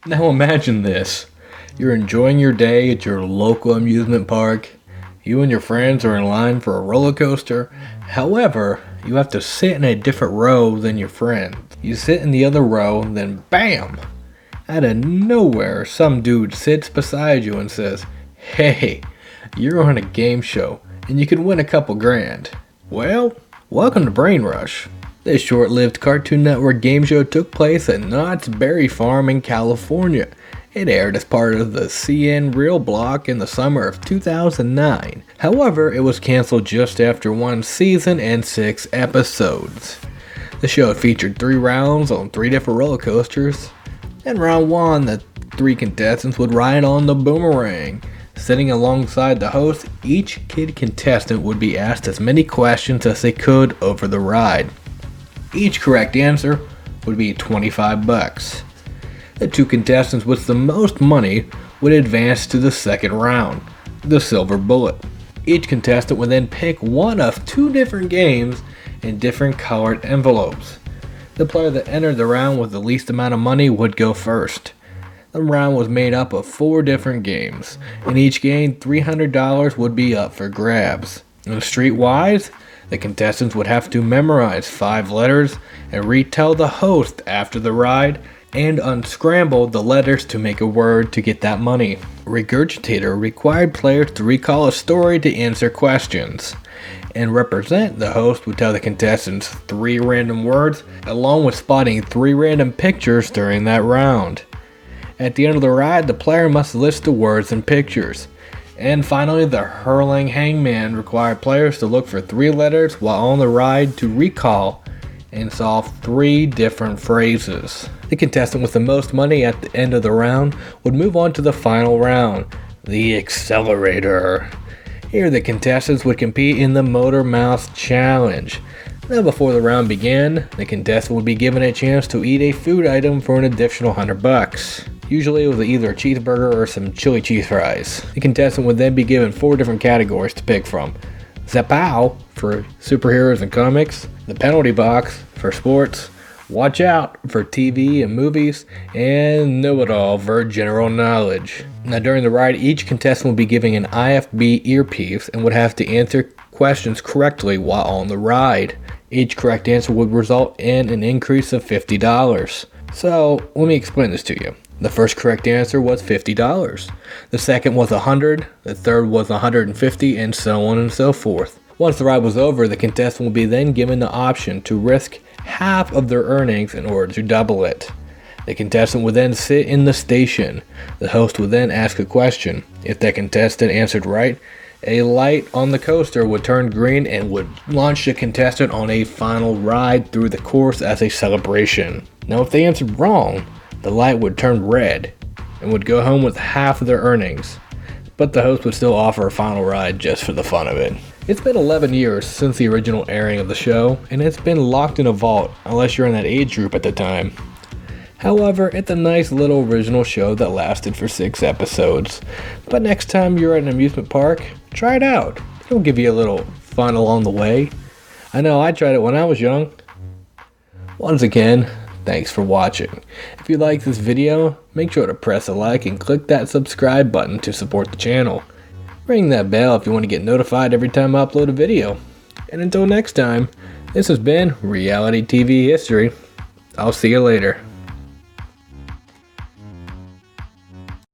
Now imagine this. You're enjoying your day at your local amusement park. You and your friends are in line for a roller coaster. However, you have to sit in a different row than your friend. You sit in the other row, then BAM! Out of nowhere, some dude sits beside you and says, "Hey, you're on a game show, and you can win a couple grand." Well, welcome to BrainRush. This short-lived Cartoon Network game show took place at Knott's Berry Farm in California. It aired as part of the CN Real block in the summer of 2009. However, it was canceled just after one season and 6 episodes. The show featured 3 rounds on 3 different roller coasters. In round 1, the 3 contestants would ride on the Boomerang. Sitting alongside the host, each kid contestant would be asked as many questions as they could over the ride. Each correct answer would be $25. The 2 contestants with the most money would advance to the second round, the silver bullet. Each contestant would then pick one of 2 different games in different colored envelopes. The player that entered the round with the least amount of money would go first. The round was made up of 4 different games. In each game, $300 would be up for grabs. And streetwise, the contestants would have to memorize 5 letters and retell the host after the ride and unscramble the letters to make a word to get that money. Regurgitator required players to recall a story to answer questions. And Represent, the host would tell the contestants 3 random words along with spotting 3 random pictures during that round. At the end of the ride, the player must list the words and pictures. And finally, the Hurling Hangman required players to look for 3 letters while on the ride to recall and solve 3 different phrases. The contestant with the most money at the end of the round would move on to the final round, the Accelerator. Here, the contestants would compete in the Motor Mouth Challenge. Now, before the round began, the contestant would be given a chance to eat a food item for an additional $100. Usually it was either a cheeseburger or some chili cheese fries. The contestant would then be given 4 different categories to pick from. Zapow for superheroes and comics, the penalty box for sports, watch out for TV and movies, and know-it-all for general knowledge. Now during the ride, each contestant would be given an IFB earpiece and would have to answer questions correctly while on the ride. Each correct answer would result in an increase of $50. So let me explain this to you. The first correct answer was $50. The second was $100, the third was $150, and so on and so forth. Once the ride was over, the contestant would be then given the option to risk half of their earnings in order to double it. The contestant would then sit in the station. The host would then ask a question. If that contestant answered right, a light on the coaster would turn green and would launch the contestant on a final ride through the course as a celebration. Now if they answered wrong, the light would turn red and would go home with half of their earnings, but the host would still offer a final ride just for the fun of it. It's been 11 years since the original airing of the show, and it's been locked in a vault unless you're in that age group at the time. However, it's a nice little original show that lasted for 6 episodes, but next time you're at an amusement park, try it out. It'll give you a little fun along the way. I know I tried it when I was young. Once again, thanks for watching. If you like this video, make sure to press a like and click that subscribe button to support the channel. Ring that bell if you want to get notified every time I upload a video. And until next time, this has been Reality TV History. I'll see you later.